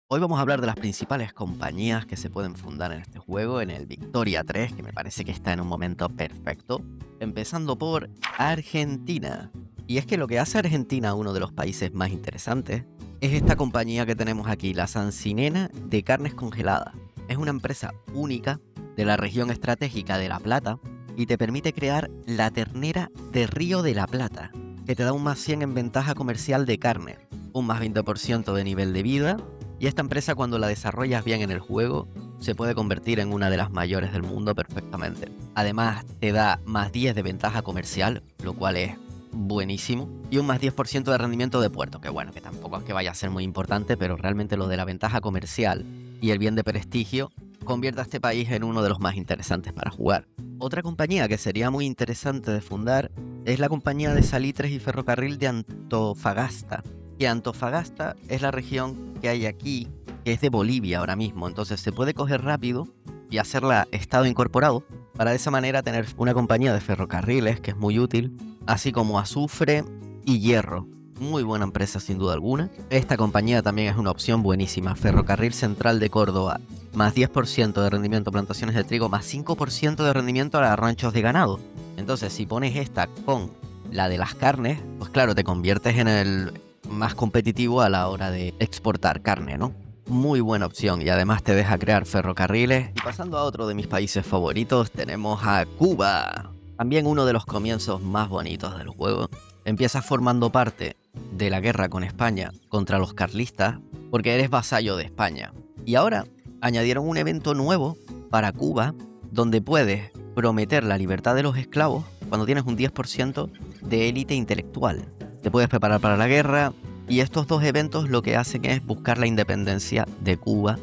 Hoy vamos a hablar de las principales compañías que se pueden fundar en este juego, en el Victoria 3, que me parece que está en un momento perfecto, empezando por Argentina. Y es que lo que hace a Argentina uno de los países más interesantes es esta compañía que tenemos aquí, la Sancinena de Carnes Congeladas. Es una empresa única de la región estratégica de La Plata y te permite crear la ternera de Río de la Plata, que te da un más 100 en ventaja comercial de carne, un más 20% de nivel de vida. Y esta empresa, cuando la desarrollas bien en el juego, se puede convertir en una de las mayores del mundo perfectamente. Además, te da más 10 de ventaja comercial, lo cual es buenísimo. Y un más 10% de rendimiento de puerto, que bueno, que tampoco es que vaya a ser muy importante, pero realmente lo de la ventaja comercial y el bien de prestigio convierte a este país en uno de los más interesantes para jugar. Otra compañía que sería muy interesante de fundar es la compañía de salitres y ferrocarril de Antofagasta. Y Antofagasta es la región que hay aquí, que es de Bolivia ahora mismo. Entonces se puede coger rápido y hacerla estado incorporado para de esa manera tener una compañía de ferrocarriles, que es muy útil, así como azufre y hierro. Muy buena empresa sin duda alguna. Esta compañía también es una opción buenísima. Ferrocarril Central de Córdoba, más 10% de rendimiento a plantaciones de trigo, más 5% de rendimiento a ranchos de ganado. Entonces si pones esta con la de las carnes, pues claro, te conviertes en el más competitivo a la hora de exportar carne, ¿no? Muy buena opción y además te deja crear ferrocarriles. Y pasando a otro de mis países favoritos, tenemos a Cuba. También uno de los comienzos más bonitos del juego. Empiezas formando parte de la guerra con España contra los carlistas porque eres vasallo de España. Y ahora añadieron un evento nuevo para Cuba donde puedes prometer la libertad de los esclavos cuando tienes un 10% de élite intelectual. Te puedes preparar para la guerra y estos dos eventos lo que hacen es buscar la independencia de Cuba,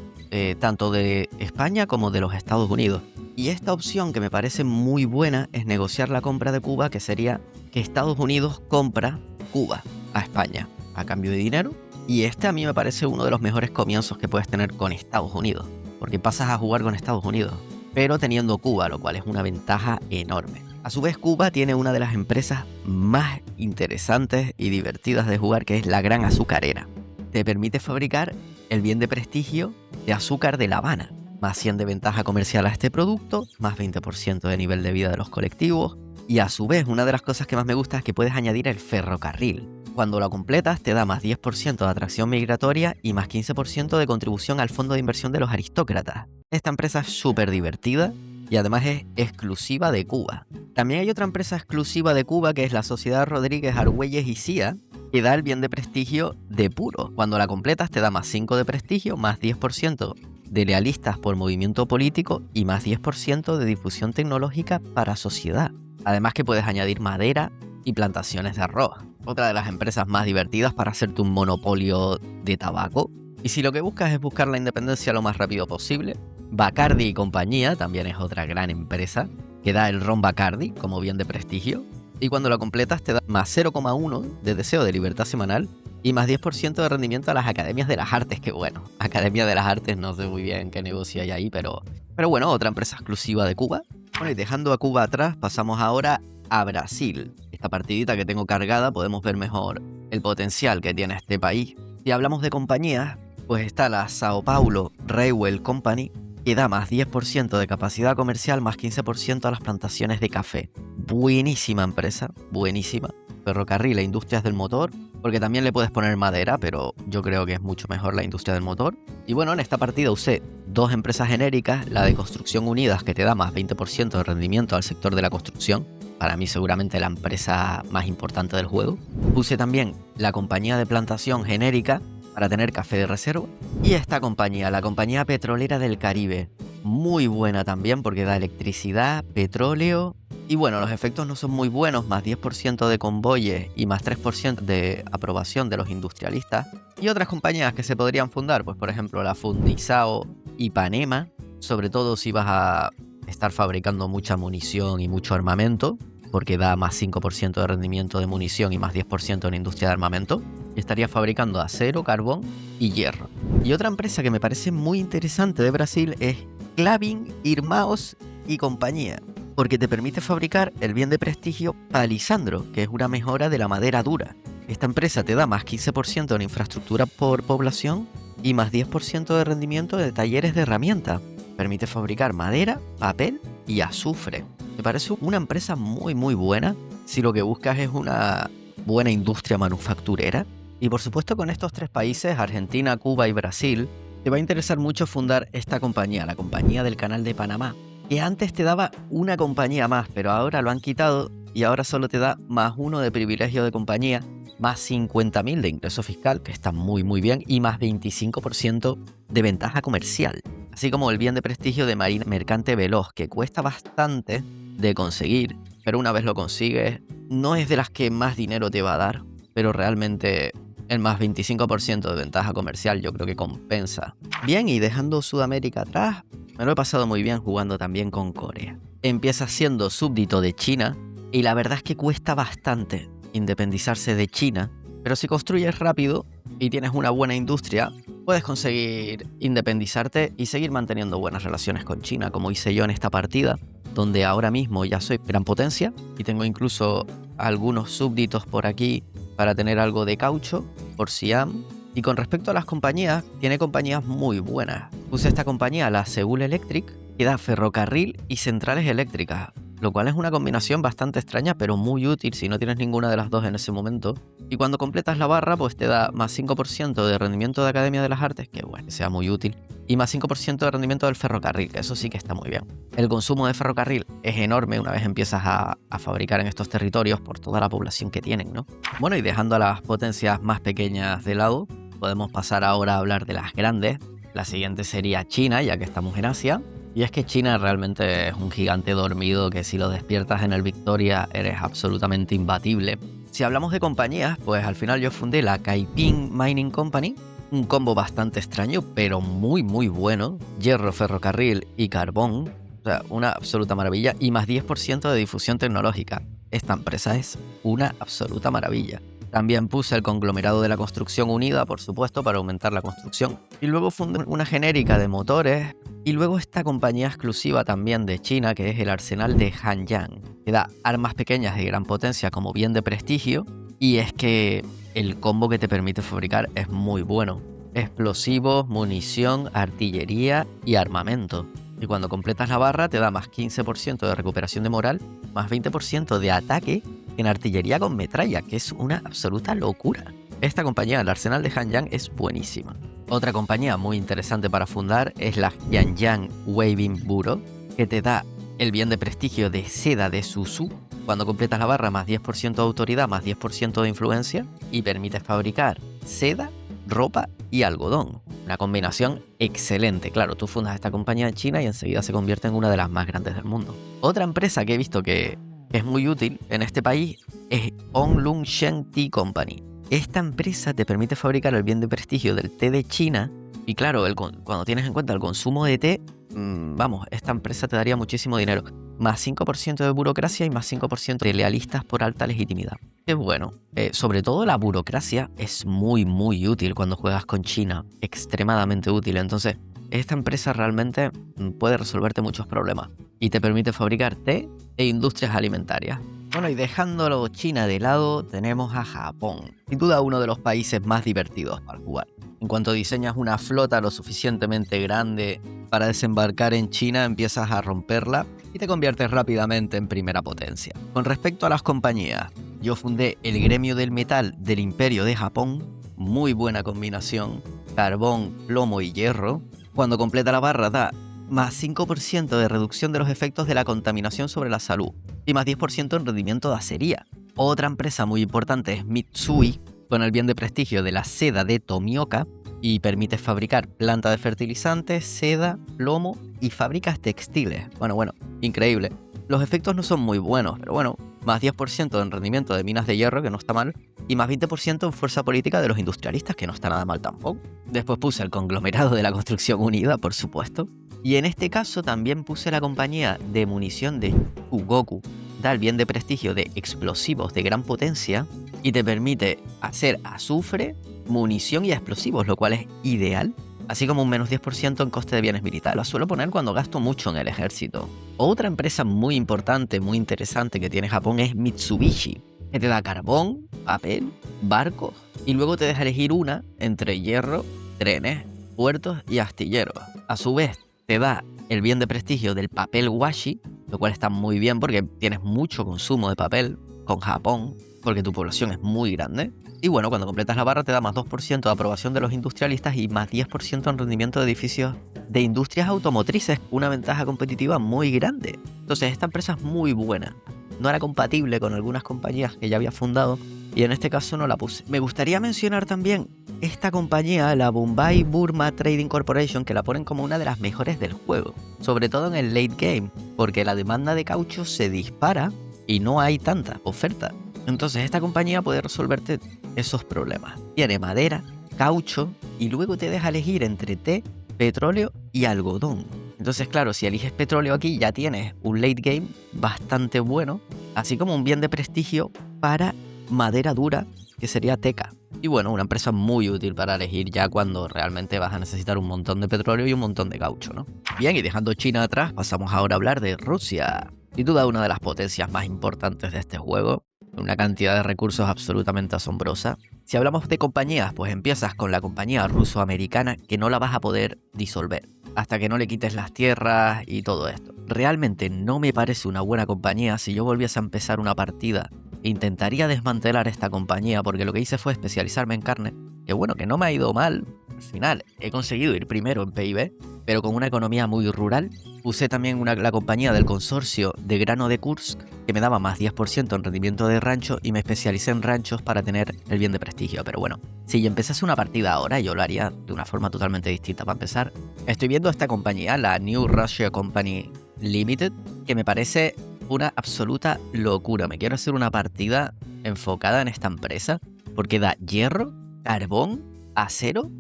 tanto de España como de los Estados Unidos. Y esta opción que me parece muy buena es negociar la compra de Cuba, que sería que Estados Unidos compra Cuba a España a cambio de dinero. Y este a mí me parece uno de los mejores comienzos que puedes tener con Estados Unidos, porque pasas a jugar con Estados Unidos, pero teniendo Cuba, lo cual es una ventaja enorme. A su vez, Cuba tiene una de las empresas más interesantes y divertidas de jugar, que es la Gran Azucarera. Te permite fabricar el bien de prestigio de azúcar de La Habana, más 100 de ventaja comercial a este producto, más 20% de nivel de vida de los colectivos. Y a su vez, una de las cosas que más me gusta es que puedes añadir el ferrocarril. Cuando lo completas, te da más 10% de atracción migratoria y más 15% de contribución al fondo de inversión de los aristócratas. Esta empresa es súper divertida y además es exclusiva de Cuba. También hay otra empresa exclusiva de Cuba que es la Sociedad Rodríguez Argüelles y Cía, que da el bien de prestigio de puro. Cuando la completas te da más 5 de prestigio, más 10% de lealistas por movimiento político y más 10% de difusión tecnológica para sociedad. Además que puedes añadir madera y plantaciones de arroz. Otra de las empresas más divertidas para hacerte un monopolio de tabaco. Y si lo que buscas es buscar la independencia lo más rápido posible, Bacardi y compañía también es otra gran empresa que da el ron Bacardi como bien de prestigio. Y cuando lo completas te da más 0,1 de deseo de libertad semanal y más 10% de rendimiento a las academias de las artes, que bueno, Academia de las Artes no sé muy bien qué negocio hay ahí, pero bueno, otra empresa exclusiva de Cuba. Bueno, y dejando a Cuba atrás, pasamos ahora a Brasil. Esta partidita que tengo cargada podemos ver mejor el potencial que tiene este país. Si hablamos de compañías, pues está la Sao Paulo Railway Company, que da más 10% de capacidad comercial, más 15% a las plantaciones de café. Buenísima empresa, buenísima. Ferrocarril e industrias del motor, porque también le puedes poner madera, pero yo creo que es mucho mejor la industria del motor. Y bueno, en esta partida usé dos empresas genéricas, la de Construcción Unidas, que te da más 20% de rendimiento al sector de la construcción, para mí seguramente la empresa más importante del juego. Puse también la compañía de plantación genérica, para tener café de reserva. Y esta compañía, la Compañía Petrolera del Caribe, muy buena también porque da electricidad, petróleo. Y bueno, los efectos no son muy buenos, más 10% de convoyes y más 3% de aprobación de los industrialistas. Y otras compañías que se podrían fundar, pues por ejemplo la Fundisao y Panema, sobre todo si vas a estar fabricando mucha munición y mucho armamento, porque da más 5% de rendimiento de munición y más 10% en industria de armamento. Y estaría fabricando acero, carbón y hierro. Y otra empresa que me parece muy interesante de Brasil es Klabin, Irmãos y compañía, porque te permite fabricar el bien de prestigio palisandro, que es una mejora de la madera dura. Esta empresa te da más 15% en infraestructura por población y más 10% de rendimiento de talleres de herramienta. Permite fabricar madera, papel y azufre. Me parece una empresa muy buena si lo que buscas es una buena industria manufacturera. Y por supuesto con estos 3 países, Argentina, Cuba y Brasil, te va a interesar mucho fundar esta compañía, la compañía del Canal de Panamá, que antes te daba una compañía más, pero ahora lo han quitado y ahora solo te da +1 de privilegio de compañía, más 50.000 de ingreso fiscal, que está muy bien, y más 25% de ventaja comercial. Así como el bien de prestigio de Marina Mercante Veloz, que cuesta bastante de conseguir, pero una vez lo consigues, no es de las que más dinero te va a dar, pero realmente el más 25% de ventaja comercial yo creo que compensa. Bien, y dejando Sudamérica atrás, me lo he pasado muy bien jugando también con Corea. Empieza siendo súbdito de China y la verdad es que cuesta bastante independizarse de China, pero si construyes rápido y tienes una buena industria, puedes conseguir independizarte y seguir manteniendo buenas relaciones con China, como hice yo en esta partida, donde ahora mismo ya soy gran potencia y tengo incluso algunos súbditos por aquí para tener algo de caucho por Siam. Y con respecto a las compañías, tiene compañías muy buenas. Puse esta compañía, la Seoul Electric, que da ferrocarril y centrales eléctricas, lo cual es una combinación bastante extraña, pero muy útil si no tienes ninguna de las dos en ese momento. Y cuando completas la barra, pues te da más 5% de rendimiento de Academia de las Artes, que bueno, sea muy útil, y más 5% de rendimiento del ferrocarril, que eso sí que está muy bien. El consumo de ferrocarril es enorme una vez empiezas a fabricar en estos territorios por toda la población que tienen, ¿no? Bueno, y dejando a las potencias más pequeñas de lado, podemos pasar ahora a hablar de las grandes. La siguiente sería China, ya que estamos en Asia. Y es que China realmente es un gigante dormido que si lo despiertas en el Victoria eres absolutamente imbatible. Si hablamos de compañías, pues al final yo fundé la Kaiping Mining Company, un combo bastante extraño, pero muy bueno. Hierro, ferrocarril y carbón. O sea, una absoluta maravilla. Y más 10% de difusión tecnológica. Esta empresa es una absoluta maravilla. También puse el conglomerado de la construcción unida, por supuesto, para aumentar la construcción. Y luego fundé una genérica de motores. Y luego esta compañía exclusiva también de China, que es el Arsenal de Hanyang, que da armas pequeñas de gran potencia como bien de prestigio. Y es que el combo que te permite fabricar es muy bueno. Explosivos, munición, artillería y armamento. Y cuando completas la barra te da más 15% de recuperación de moral, más 20% de ataque en artillería con metralla, que es una absoluta locura. Esta compañía, el Arsenal de Hanyang, es buenísima. Otra compañía muy interesante para fundar es la Hanyang Weaving Bureau, que te da el bien de prestigio de seda de Suzhou. Cuando completas la barra, más 10% de autoridad, más 10% de influencia, y permites fabricar seda, ropa y algodón. Una combinación excelente. Claro, tú fundas esta compañía en China y enseguida se convierte en una de las más grandes del mundo. Otra empresa que he visto que es muy útil en este país es Onlung Shen Tea Company. Esta empresa te permite fabricar el bien de prestigio del té de China y claro, cuando tienes en cuenta el consumo de té, vamos, esta empresa te daría muchísimo dinero. Más 5% de burocracia y más 5% de lealistas por alta legitimidad. Es bueno. Sobre todo la burocracia es muy útil cuando juegas con China. Extremadamente útil. Entonces, esta empresa realmente puede resolverte muchos problemas. Y te permite fabricar té e industrias alimentarias. Bueno, y dejándolo China de lado, tenemos a Japón. Sin duda uno de los países más divertidos para jugar. En cuanto diseñas una flota lo suficientemente grande para desembarcar en China, empiezas a romperla y te conviertes rápidamente en primera potencia. Con respecto a las compañías, yo fundé el Gremio del Metal del Imperio de Japón, muy buena combinación, carbón, plomo y hierro. Cuando completa la barra da más 5% de reducción de los efectos de la contaminación sobre la salud y más 10% en rendimiento de acería. Otra empresa muy importante es Mitsui, con el bien de prestigio de la seda de Tomioka, y permite fabricar planta de fertilizantes, seda, plomo y fábricas textiles. Bueno, increíble. Los efectos no son muy buenos, pero bueno, más 10% en rendimiento de minas de hierro, que no está mal, y más 20% en fuerza política de los industrialistas, que no está nada mal tampoco. Después puse el conglomerado de la construcción unida, por supuesto. Y en este caso también puse la compañía de munición de Chugoku. Da el bien de prestigio de explosivos de gran potencia y te permite hacer azufre, munición y explosivos, lo cual es ideal. Así como un menos 10% en coste de bienes militares. Lo suelo poner cuando gasto mucho en el ejército. Otra empresa muy importante, muy interesante que tiene Japón es Mitsubishi, que te da carbón, papel, barcos y luego te deja elegir una entre hierro, trenes puertos y astilleros. A su vez, te da el bien de prestigio del papel washi, lo cual está muy bien porque tienes mucho consumo de papel con Japón, porque tu población es muy grande. Y bueno, cuando completas la barra te da más 2% de aprobación de los industrialistas y más 10% en rendimiento de edificios de industrias automotrices, una ventaja competitiva muy grande. Entonces esta empresa es muy buena. No era compatible con algunas compañías que ya había fundado y en este caso no la puse. Me gustaría mencionar también esta compañía, la Bombay Burma Trading Corporation, que la ponen como una de las mejores del juego, sobre todo en el late game, porque la demanda de caucho se dispara y no hay tanta oferta. Entonces esta compañía puede resolverte esos problemas. Tiene madera, caucho y luego te deja elegir entre té, petróleo y algodón. Entonces claro, si eliges petróleo aquí ya tienes un late game bastante bueno, así como un bien de prestigio para madera dura, que sería teca. Y bueno, una empresa muy útil para elegir ya cuando realmente vas a necesitar un montón de petróleo y un montón de caucho, ¿no? Bien, y dejando China atrás, pasamos ahora a hablar de Rusia. Sin duda una de las potencias más importantes de este juego, una cantidad de recursos absolutamente asombrosa. Si hablamos de compañías, pues empiezas con la compañía ruso-americana que no la vas a poder disolver hasta que no le quites las tierras y todo esto. Realmente no me parece una buena compañía. Si yo volviese a empezar una partida, intentaría desmantelar esta compañía porque lo que hice fue especializarme en carne, que bueno, que no me ha ido mal. Al final he conseguido ir primero en PIB, pero con una economía muy rural. Usé también la compañía del consorcio de grano de Kursk, que me daba más 10% en rendimiento de rancho, y me especialicé en ranchos para tener el bien de prestigio. Pero bueno, si yo empezase una partida ahora, yo lo haría de una forma totalmente distinta. Para empezar, estoy viendo esta compañía, la New Russia Company Limited, que me parece una absoluta locura. Me quiero hacer una partida enfocada en esta empresa, porque da hierro, carbón, acero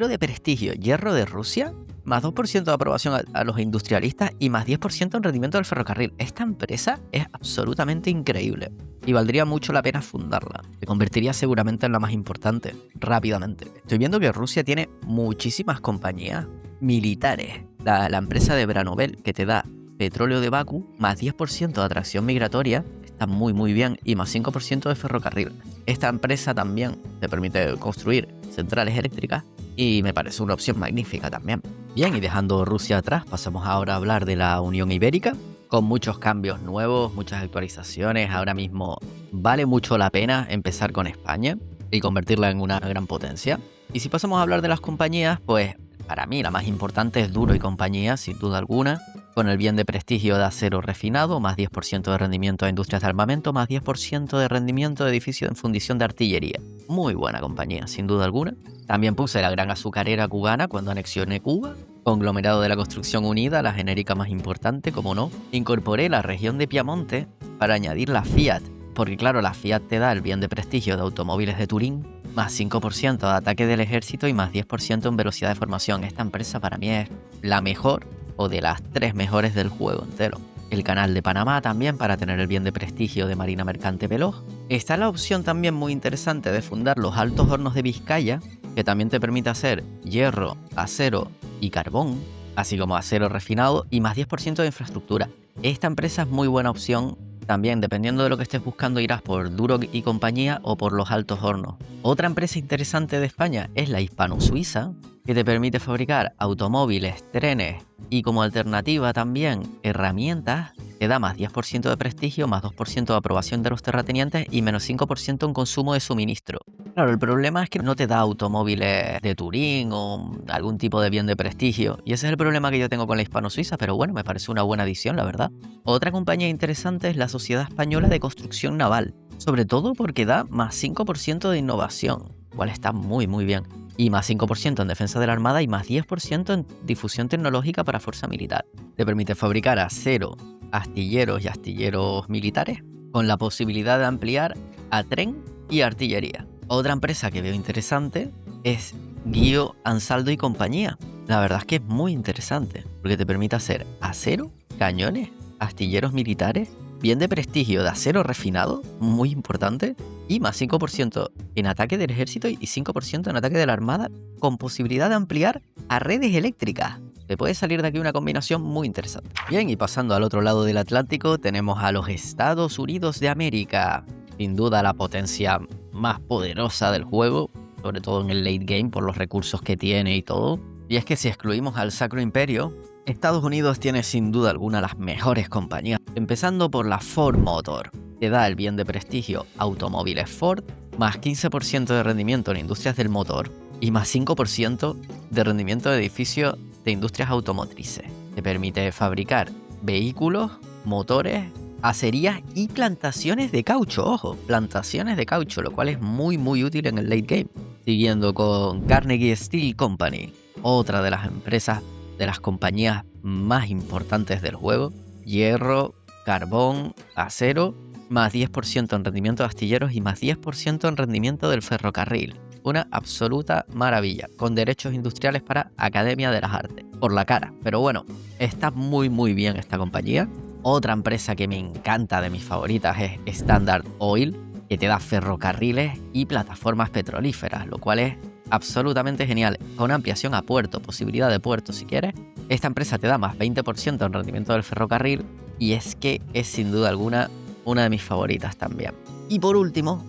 de prestigio, hierro de Rusia, más 2% de aprobación a los industrialistas y más 10% en rendimiento del ferrocarril. Esta empresa es absolutamente increíble y valdría mucho la pena fundarla. Se convertiría seguramente en la más importante, rápidamente. Estoy viendo que Rusia tiene muchísimas compañías militares. La empresa de Branovel, que te da petróleo de Bakú, más 10% de atracción migratoria, está muy bien, y más 5% de ferrocarril. Esta empresa también te permite construir centrales eléctricas y me parece una opción magnífica también. Bien, y dejando Rusia atrás, pasamos ahora a hablar de la Unión Ibérica, con muchos cambios nuevos, muchas actualizaciones. Ahora mismo vale mucho la pena empezar con España y convertirla en una gran potencia. Y si pasamos a hablar de las compañías, pues para mí la más importante es Duro y Compañía, sin duda alguna, con el bien de prestigio de acero refinado, más 10% de rendimiento de industrias de armamento, más 10% de rendimiento de edificios de fundición de artillería. Muy buena compañía, sin duda alguna. También puse la gran azucarera cubana cuando anexioné Cuba, conglomerado de la construcción unida, la genérica más importante, como no. Incorporé la región de Piamonte para añadir la Fiat, porque claro, la Fiat te da el bien de prestigio de automóviles de Turín, más 5% de ataque del ejército y más 10% en velocidad de formación. Esta empresa para mí es la mejor o de las 3 mejores del juego entero. El canal de Panamá también para tener el bien de prestigio de Marina Mercante Veloz. Está la opción también muy interesante de fundar los Altos Hornos de Vizcaya, que también te permite hacer hierro, acero y carbón, así como acero refinado y más 10% de infraestructura. Esta empresa es muy buena opción. También, dependiendo de lo que estés buscando, irás por Duro y Compañía o por los Altos Hornos. Otra empresa interesante de España es la Hispano-Suiza, que te permite fabricar automóviles, trenes y como alternativa también herramientas. Te da más 10% de prestigio, más 2% de aprobación de los terratenientes y menos 5% en consumo de suministro. Claro, el problema es que no te da automóviles de Turín o algún tipo de bien de prestigio, y ese es el problema que yo tengo con la Hispano-Suiza, pero bueno, me parece una buena adición, la verdad. Otra compañía interesante es la Sociedad Española de Construcción Naval, sobre todo porque da más 5% de innovación, cual está muy bien, y más 5% en defensa de la Armada y más 10% en difusión tecnológica para fuerza militar. Te permite fabricar acero, astilleros y astilleros militares, con la posibilidad de ampliar a tren y artillería. Otra empresa que veo interesante es Guío, Ansaldo y Compañía. La verdad es que es muy interesante, porque te permite hacer acero, cañones, astilleros militares, bien de prestigio de acero refinado, muy importante, y más 5% en ataque del ejército y 5% en ataque de la armada, con posibilidad de ampliar a redes eléctricas. Te puede salir de aquí una combinación muy interesante. Bien, y pasando al otro lado del Atlántico, tenemos a los Estados Unidos de América. Sin duda la potencia más poderosa del juego, sobre todo en el late game por los recursos que tiene y todo. Y es que si excluimos al Sacro Imperio, Estados Unidos tiene sin duda alguna las mejores compañías, empezando por la Ford Motor, que da el bien de prestigio automóviles Ford, más 15% de rendimiento en industrias del motor y más 5% de rendimiento de edificios de industrias automotrices. Te permite fabricar vehículos, motores, acerías y plantaciones de caucho. Ojo, plantaciones de caucho, lo cual es muy útil en el late game. Siguiendo con Carnegie Steel Company, otra de las empresas, de las compañías más importantes del juego. Hierro, carbón, acero, más 10% en rendimiento de astilleros y más 10% en rendimiento del ferrocarril. Una absoluta maravilla, con derechos industriales para Academia de las Artes, por la cara. Pero bueno, está muy bien esta compañía. Otra empresa que me encanta, de mis favoritas, es Standard Oil, que te da ferrocarriles y plataformas petrolíferas, lo cual es absolutamente genial, con ampliación a puerto, posibilidad de puerto si quieres. Esta empresa te da más 20% en rendimiento del ferrocarril y es que es sin duda alguna una de mis favoritas también. Y por último,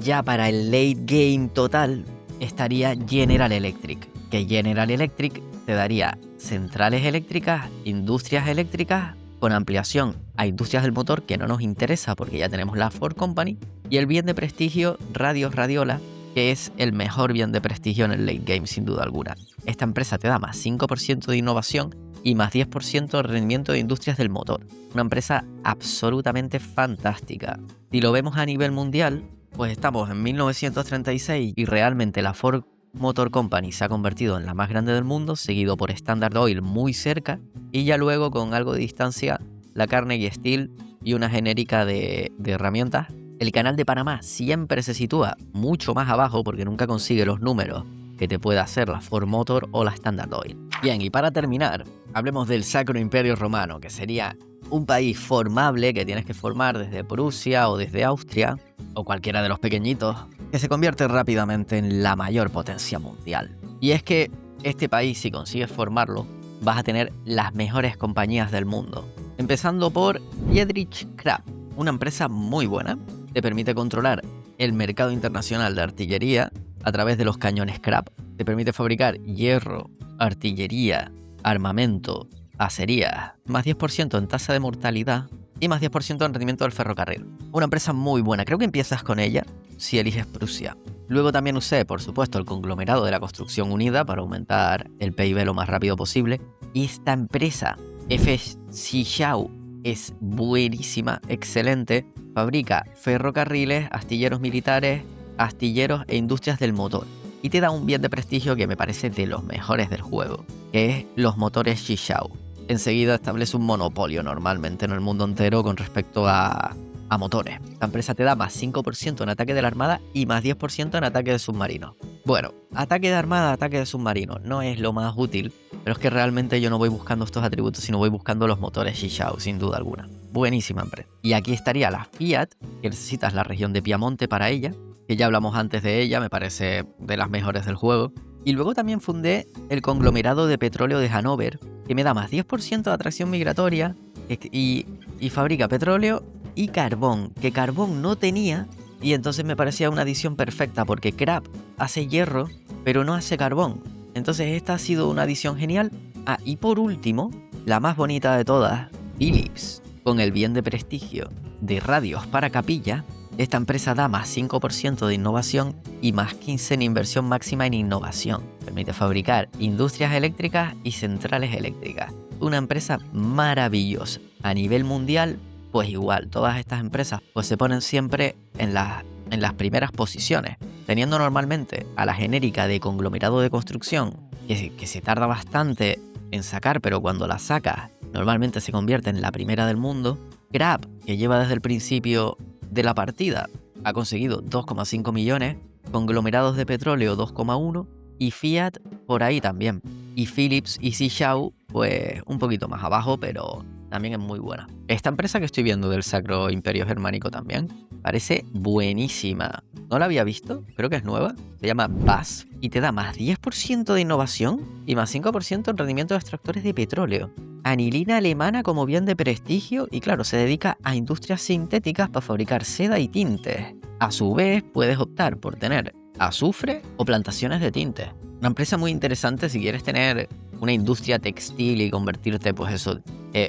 ya para el late game total, estaría General Electric, que General Electric te daría centrales eléctricas, industrias eléctricas, con ampliación a industrias del motor, que no nos interesa porque ya tenemos la Ford Company, y el bien de prestigio Radios Radiola, que es el mejor bien de prestigio en el late game sin duda alguna. Esta empresa te da más 5% de innovación y más 10% de rendimiento de industrias del motor. Una empresa absolutamente fantástica. Si lo vemos a nivel mundial, pues estamos en 1936 y realmente la Ford Motor Company se ha convertido en la más grande del mundo, seguido por Standard Oil muy cerca, y ya luego con algo de distancia la Carnegie Steel y una genérica de herramientas. El canal de Panamá siempre se sitúa mucho más abajo porque nunca consigue los números que te puede hacer la Ford Motor o la Standard Oil. Bien, y para terminar, hablemos del Sacro Imperio Romano, que sería un país formable que tienes que formar desde Prusia o desde Austria, o cualquiera de los pequeñitos, que se convierte rápidamente en la mayor potencia mundial. Y es que este país, si consigues formarlo, vas a tener las mejores compañías del mundo. Empezando por Friedrich Krupp, una empresa muy buena, te permite controlar el mercado internacional de artillería a través de los cañones Krupp. Te permite fabricar hierro, artillería, armamento, acerías, más 10% en tasa de mortalidad y más 10% en rendimiento del ferrocarril. Una empresa muy buena, creo que empiezas con ella si eliges Prusia. Luego también usé, por supuesto, el conglomerado de la construcción unida para aumentar el PIB lo más rápido posible. Y esta empresa, FC Schau, es buenísima, excelente. Fabrica ferrocarriles, astilleros militares, astilleros e industrias del motor. Y te da un bien de prestigio que me parece de los mejores del juego, que es los motores Shishao. Enseguida establece un monopolio normalmente en el mundo entero con respecto a motores. La empresa te da más 5% en ataque de la armada y más 10% en ataque de submarinos. Bueno, ataque de armada, ataque de submarino no es lo más útil, pero es que realmente yo no voy buscando estos atributos, sino voy buscando los motores Shishao, sin duda alguna. Buenísima empresa. Y aquí estaría la Fiat, que necesitas la región de Piamonte para ella, que ya hablamos antes de ella, me parece de las mejores del juego. Y luego también fundé el conglomerado de petróleo de Hannover, que me da más 10% de atracción migratoria y fabrica petróleo y carbón, que carbón no tenía, y entonces me parecía una adición perfecta porque Krupp hace hierro, pero no hace carbón. Entonces esta ha sido una adición genial. Ah, y por último, la más bonita de todas, Philips, con el bien de prestigio de radios para capilla. Esta empresa da más 5% de innovación y más 15% en inversión máxima en innovación. Permite fabricar industrias eléctricas y centrales eléctricas. Una empresa maravillosa. A nivel mundial, pues igual, todas estas empresas pues se ponen siempre en las primeras posiciones, teniendo normalmente a la genérica de conglomerado de construcción, que se tarda bastante en sacar, pero cuando la sacas, normalmente se convierte en la primera del mundo. Krupp, que lleva desde el principio de la partida, ha conseguido 2,5 millones, conglomerados de petróleo 2,1 y Fiat por ahí también. Y Philips y Shishao, pues un poquito más abajo, pero también es muy buena. Esta empresa que estoy viendo del Sacro Imperio Germánico también parece buenísima. No la había visto, creo que es nueva. Se llama BASF y te da más 10% de innovación y más 5% en rendimiento de extractores de petróleo. Anilina alemana como bien de prestigio y claro, se dedica a industrias sintéticas para fabricar seda y tintes. A su vez, puedes optar por tener azufre o plantaciones de tintes. Una empresa muy interesante si quieres tener una industria textil y convertirte, pues eso.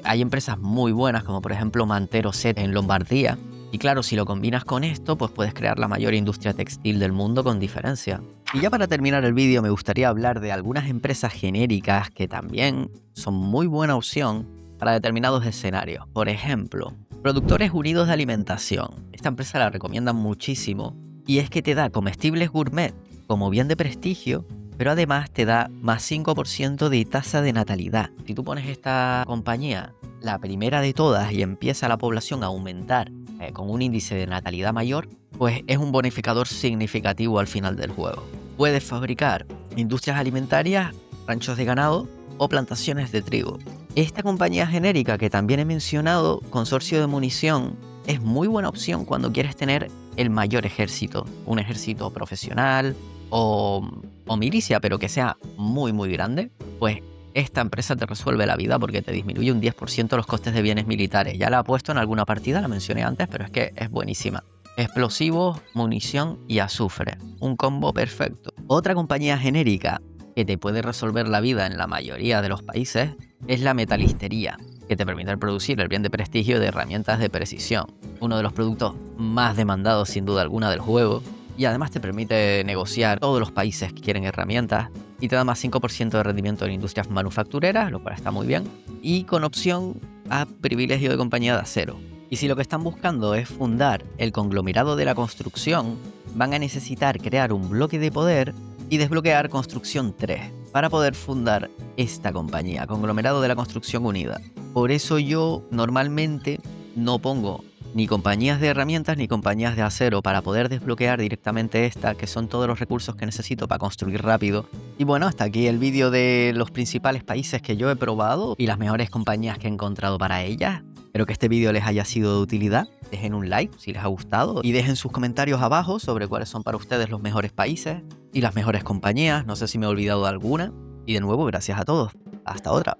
Hay empresas muy buenas, como por ejemplo Mantero Set en Lombardía. Y claro, si lo combinas con esto, pues puedes crear la mayor industria textil del mundo con diferencia. Y ya para terminar el vídeo, me gustaría hablar de algunas empresas genéricas que también son muy buena opción para determinados escenarios. Por ejemplo, Productores Unidos de Alimentación. Esta empresa la recomiendan muchísimo y es que te da comestibles gourmet como bien de prestigio, pero además te da más 5% de tasa de natalidad. Si tú pones esta compañía, la primera de todas, y empieza la población a aumentar con un índice de natalidad mayor, pues es un bonificador significativo al final del juego. Puedes fabricar industrias alimentarias, ranchos de ganado o plantaciones de trigo. Esta compañía genérica que también he mencionado, Consorcio de Munición, es muy buena opción cuando quieres tener el mayor ejército, un ejército profesional o milicia, pero que sea muy grande. Pues esta empresa te resuelve la vida porque te disminuye un 10% los costes de bienes militares. Ya la he puesto en alguna partida, la mencioné antes, pero es que es buenísima. Explosivos, munición y azufre. Un combo perfecto. Otra compañía genérica que te puede resolver la vida en la mayoría de los países es la metalistería, que te permite producir el bien de prestigio de herramientas de precisión. Uno de los productos más demandados sin duda alguna del juego. Y además te permite negociar todos los países que quieren herramientas y te da más 5% de rendimiento en industrias manufactureras, lo cual está muy bien, y con opción a privilegio de compañía de acero. Y si lo que están buscando es fundar el conglomerado de la construcción, van a necesitar crear un bloque de poder y desbloquear Construcción 3 para poder fundar esta compañía, Conglomerado de la Construcción Unida. Por eso yo normalmente no pongo ni compañías de herramientas ni compañías de acero para poder desbloquear directamente esta, que son todos los recursos que necesito para construir rápido. Y bueno, hasta aquí el vídeo de los principales países que yo he probado y las mejores compañías que he encontrado para ellas. Espero que este vídeo les haya sido de utilidad. Dejen un like si les ha gustado y dejen sus comentarios abajo sobre cuáles son para ustedes los mejores países y las mejores compañías. No sé si me he olvidado de alguna. Y de nuevo, gracias a todos. Hasta otra.